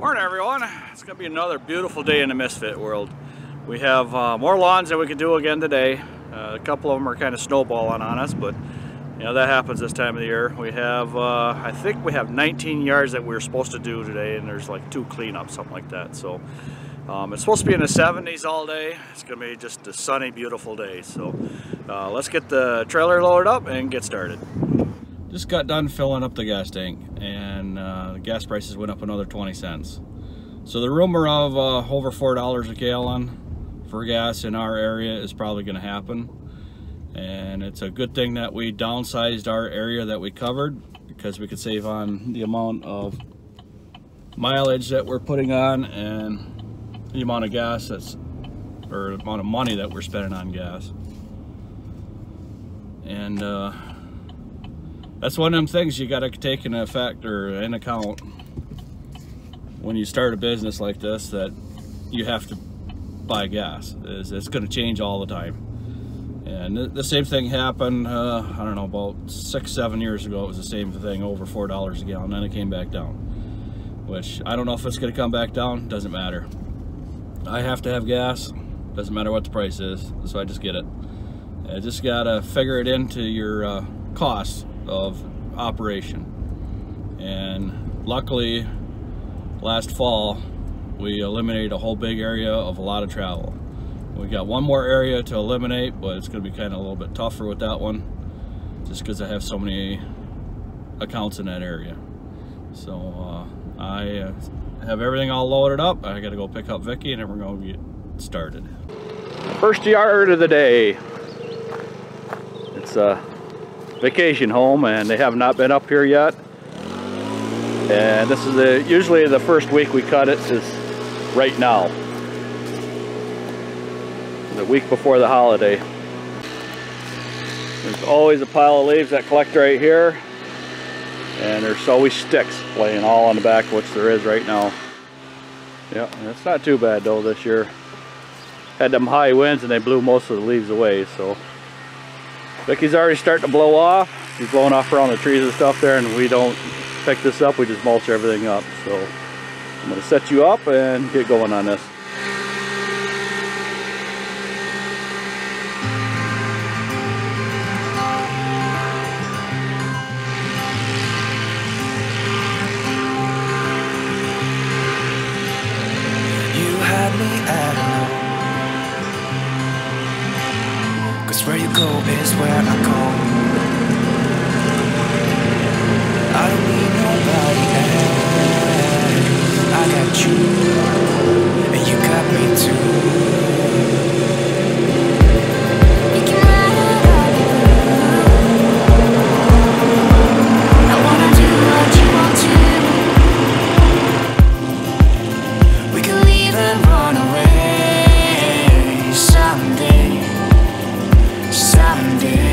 Morning everyone. It's going to be another beautiful day in the Misfit world. We have more lawns that we could do again today. A couple of them are kind of snowballing on us, but you know that happens this time of the year. We have, I think we have 19 yards that we were supposed to do today, and there's like 2 cleanups, something like that. So it's supposed to be in the 70s all day. It's going to be just a sunny, beautiful day. So let's get the trailer loaded up and get started. Just got done filling up the gas tank, and the gas prices went up another 20 cents. So the rumor of over $4 a gallon for gas in our area is probably going to happen. And it's a good thing that we downsized our area that we covered, because we could save on the amount of mileage that we're putting on and the amount of gas or amount of money that we're spending on gas. And that's one of them things you got to take in effect or in account when you start a business like this, that you have to buy gas. It's going to change all the time. And the same thing happened, I don't know, about 6-7 years ago. It was the same thing, over $4 a gallon, and then it came back down. Which, I don't know if it's going to come back down, doesn't matter. I have to have gas, doesn't matter what the price is, so I just get it. I just got to figure it into your costs of operation. And luckily last fall we eliminated a whole big area of a lot of travel. We got one more area to eliminate, but it's going to be kind of a little bit tougher with that one, just because I have so many accounts in that area. So I have everything all loaded up. I got to go pick up Vicky, and then we're going to get started. First yard of the day. It's a vacation home, and they have not been up here yet. And this is usually the first week we cut it is right now, the week before the holiday. There's always a pile of leaves that collect right here, and there's always sticks laying all on the back, which there is right now. Yeah, and it's not too bad though this year. Had them high winds and they blew most of the leaves away. So Vicky's already starting to blow off. She's blowing off around the trees and stuff there, and we don't pick this up, we just mulch everything up. So I'm going to set you up and get going on this. You had me at hello, 'cause where you go is where I go. I don't need nobody else. I got you, and you got me too. You can ride it all you want. I wanna do what you want to. We can leave and run away someday, someday.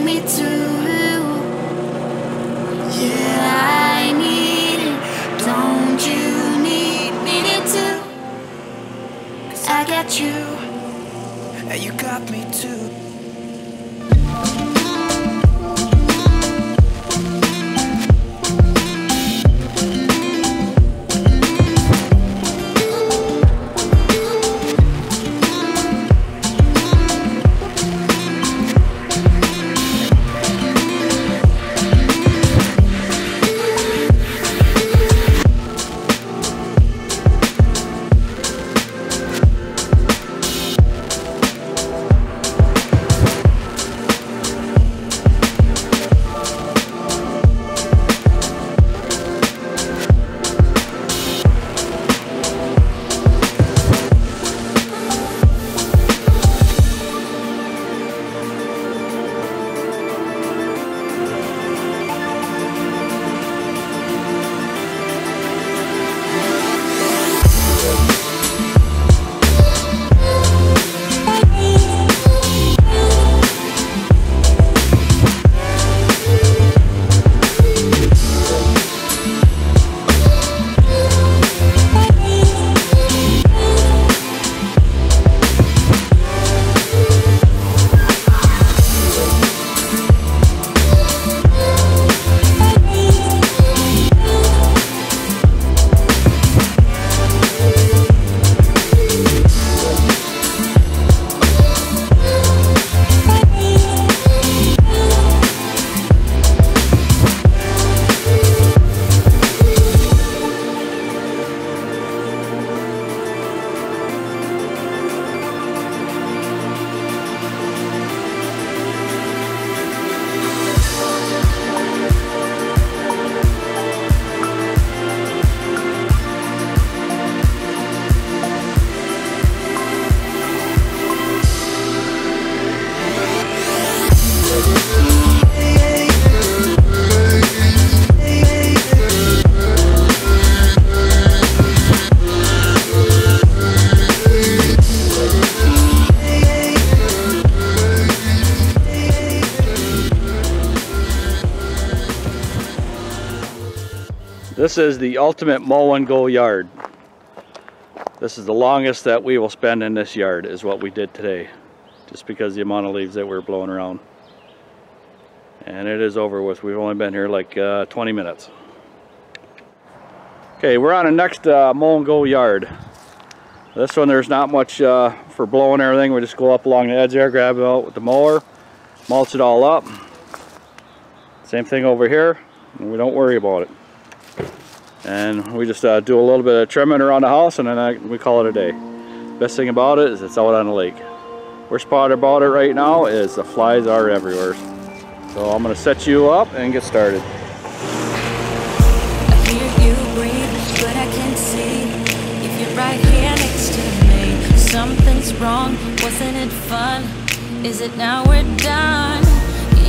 take me to. Yeah, I need it. Don't you need me too? 'Cause I got you, and you got me too. This is the ultimate mow and go yard. This is the longest that we will spend in this yard is what we did today, just because the amount of leaves that we're blowing around. And it is over with. We've only been here like 20 minutes. Okay, we're on the next mow and go yard. This one there's not much for blowing everything. We just go up along the edge there, grab it out with the mower, mulch it all up. Same thing over here, and we don't worry about it. And we just do a little bit of trimming around the house, and then we call it a day. Best thing about it is it's out on the lake. Worst part about it right now is the flies are everywhere. So I'm going to set you up and get started. I hear you breathe, but I can't see if you're right here next to me. Something's wrong, wasn't it fun? Is it now we're done?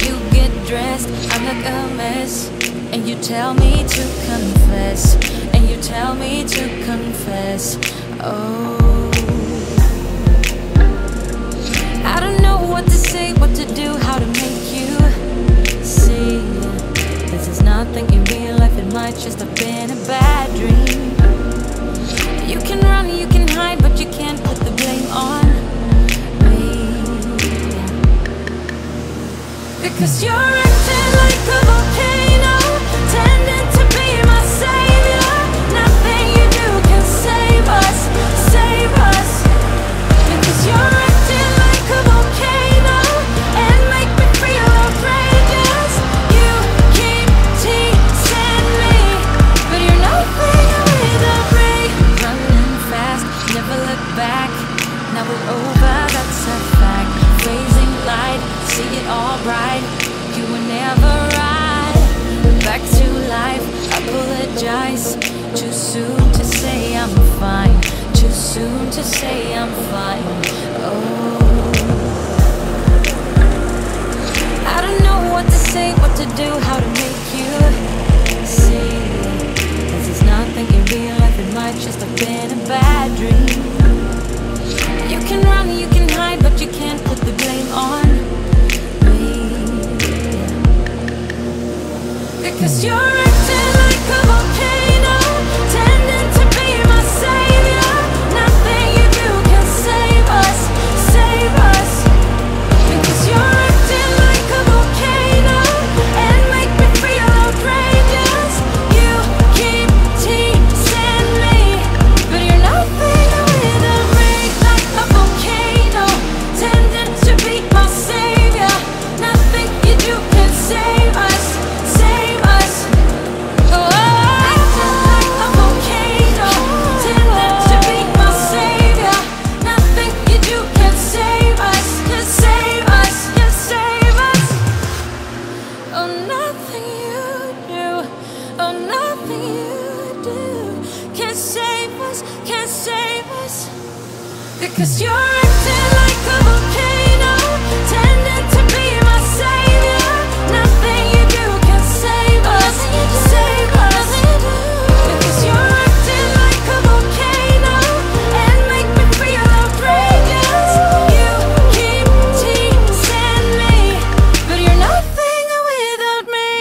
You get dressed, I look a mess, and you tell me to confess, and you tell me to confess. Oh, I don't know what to say, what to do, how to make you see. This is nothing in real life, it might just have been a bad dream. You can run, you can hide, but you can't put the blame on me, because you're acting like a volcano, tending to be my savior. Nothing you do can save us, because you're acting like a volcano and make me feel outrageous. You keep teasing me, but you're nothing without me. Running fast, never look back. Now we're over, that's a fact. Blazing light, see it all bright. You were never right. Back to life, I apologize. Too soon to say I'm fine. Too soon to say I'm fine. Oh, I don't know what to say, what to do, how to make you see. This is nothing in real life, it might just have been a bad dream. You can run, you can hide, but you can't put the blame on me, Because you're acting like a volcano, tending to be my savior. Nothing you do can save us, save us. Because you're acting like a volcano and make me feel outrageous. You keep teasing me, but you're nothing without me. Like a volcano, tending to be my savior. Nothing you do can save us, save us. Oh, acting like a volcano, tending to be my savior. Nothing you do can save us, can save us, can save us. Oh, nothing you do, oh, nothing you do can save us, can save us. Because you're acting like a volcano, tending to be my savior. Nothing you do can save us, save us. Because you're acting like a volcano and make me feel outrageous. You keep teasing me, but you're nothing without me.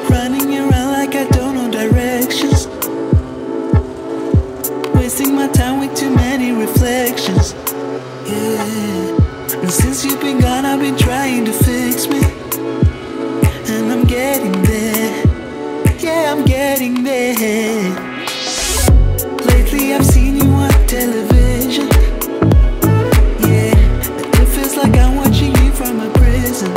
Running around like I don't know directions, wasting my time with too many reflections. Yeah, and since you've been gone, I've been trying to fix me, and I'm getting there. Yeah, I'm getting there. Lately I've seen you on television. Yeah, it feels like I'm watching you from a prison.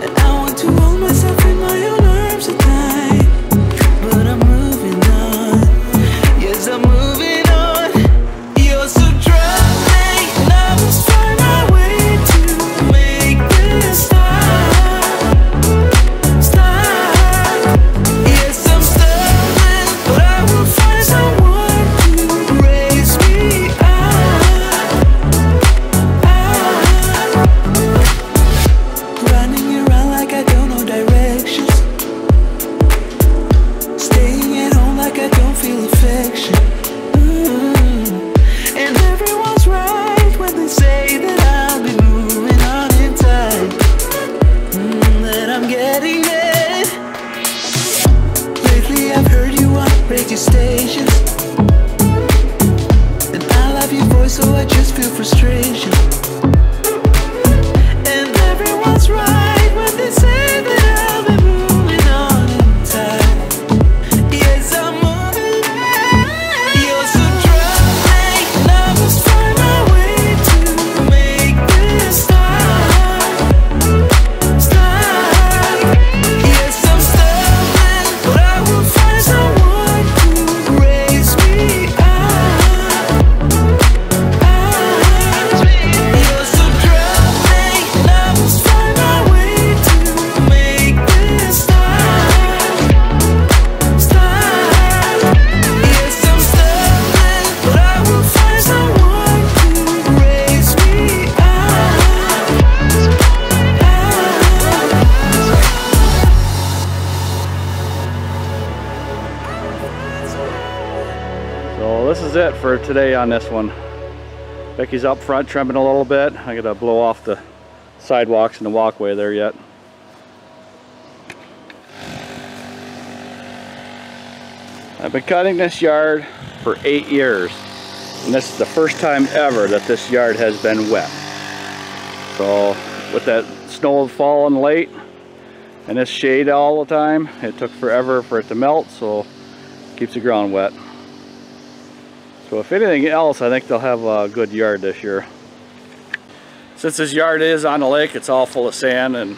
And I want to hold myself in my own arms at night, but I'm moving on. Yes, I'm moving on. You're so drunk, and I must find my way to make this stop. Stop. Yes, I'm stumbling, but I will find someone to raise me up. Running around like I don't know directions, staying at home like I don't feel affection. And everyone's right when they say that I'll be moving on in time, that I'm getting there. Lately I've heard you on radio stations, and I love your voice, so I just feel frustration. And everyone's right when they say that I'll be moving on in time. Yes, I'm moving on. You're so drunk, and I must find my way to make this stop. Stop. Yes, I'm stumbling, but I will find someone to raise me up. You're so drunk, and I must find my way to make this stop. Stop. Yes, I'm stumbling, but I will find someone to raise me up. So this is it for today on this one. Becky's up front trimming a little bit. I gotta blow off the sidewalks and the walkway there yet. I've been cutting this yard for 8 years, and this is the first time ever that this yard has been wet. So with that snow falling late and this shade all the time, it took forever for it to melt, so it keeps the ground wet. So if anything else, I think they'll have a good yard this year. Since this yard is on the lake, it's all full of sand, and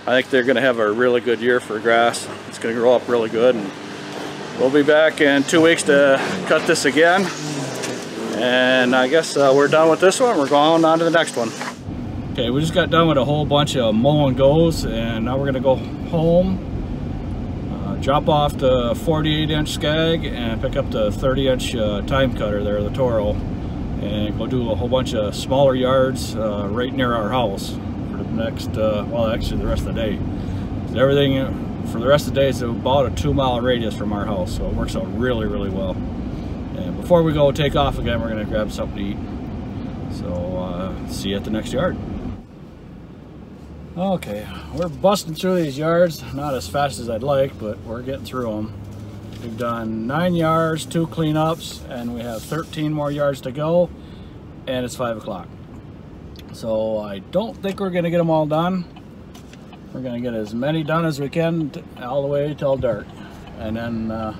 I think they're going to have a really good year for grass. It's going to grow up really good, and We'll be back in 2 weeks to cut this again. And I guess we're done with this one. We're going on to the next one. Okay, we just got done with a whole bunch of mow and goes, and now we're gonna go home, drop off the 48-inch Skag and pick up the 30-inch time cutter there, the Toro, and go do a whole bunch of smaller yards right near our house for the next, well, actually the rest of the day. Everything for the rest of the day is about a 2-mile radius from our house, so it works out really, really well. And before we go take off again, we're gonna grab something to eat. So see you at the next yard. Okay, we're busting through these yards, not as fast as I'd like, but we're getting through them. We've done 9 yards, 2 cleanups, and we have 13 more yards to go, and it's 5 o'clock. So I don't think we're gonna get them all done. We're gonna get as many done as we can all the way till dark, and then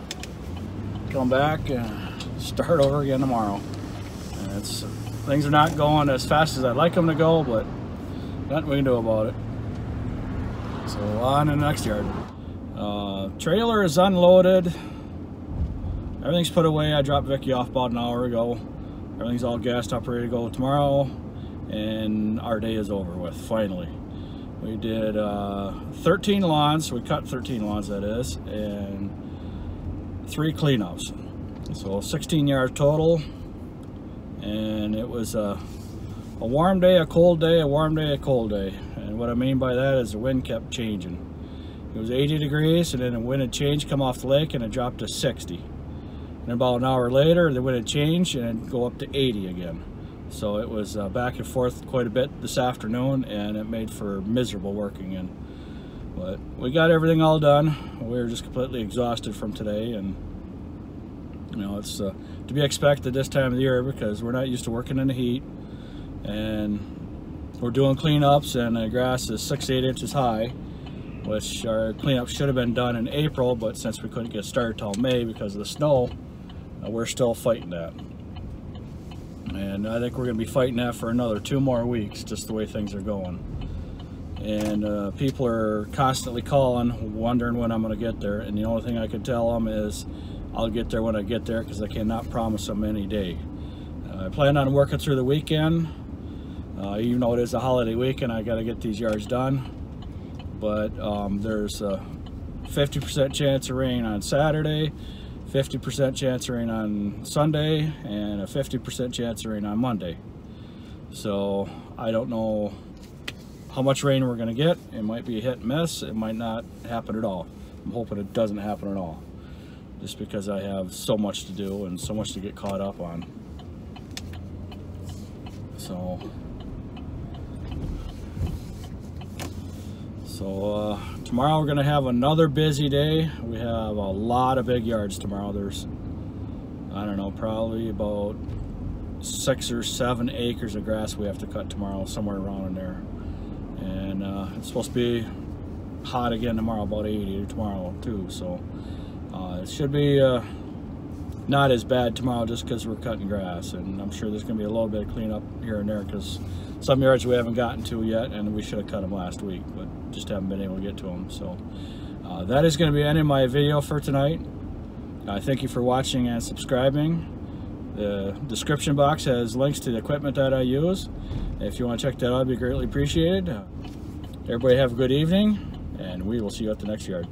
come back and start over again tomorrow. And things are not going as fast as I'd like them to go, but nothing we can do about it. So on to the next yard. Trailer is unloaded. Everything's put away. I dropped Vicky off about an hour ago. Everything's all gassed up, ready to go tomorrow, and our day is over with, finally. We did 13 lawns. We cut 13 lawns, that is, and 3 cleanups. So 16 yards total, and it was a warm day, a cold day, a warm day, a cold day. And what I mean by that is the wind kept changing. It was 80 degrees, and then the wind had changed, come off the lake, and it dropped to 60. And about an hour later, the wind had changed, and it'd go up to 80 again. So it was back and forth quite a bit this afternoon, and it made for miserable working. But we got everything all done. We were just completely exhausted from today, and you know, it's to be expected this time of the year because we're not used to working in the heat. And we're doing cleanups, and the grass is 6 to 8 inches high, which our cleanup should have been done in April, but since we couldn't get started till May because of the snow, we're still fighting that. And I think we're going to be fighting that for another 2 more weeks, just the way things are going. And people are constantly calling, wondering when I'm going to get there, and the only thing I can tell them is I'll get there when I get there, because I cannot promise them any day. I plan on working through the weekend. Even though it is a holiday weekend, I got to get these yards done. But there's a 50% chance of rain on Saturday, 50% chance of rain on Sunday, and a 50% chance of rain on Monday. So I don't know how much rain we're going to get. It might be a hit and miss. It might not happen at all. I'm hoping it doesn't happen at all, just because I have so much to do and so much to get caught up on. So tomorrow we're going to have another busy day. We have a lot of big yards tomorrow. There's, I don't know, probably about 6 or 7 acres of grass we have to cut tomorrow, somewhere around in there. And it's supposed to be hot again tomorrow, about 80 tomorrow too. So it should be not as bad tomorrow, just because we're cutting grass. And I'm sure there's going to be a little bit of cleanup here and there, because some yards we haven't gotten to yet, and we should have cut them last week, but just haven't been able to get to them. So that is going to be ending my video for tonight. Thank you for watching and subscribing. The description box has links to the equipment that I use. If you want to check that out, it'd be greatly appreciated. Everybody have a good evening, and we will see you at the next yard.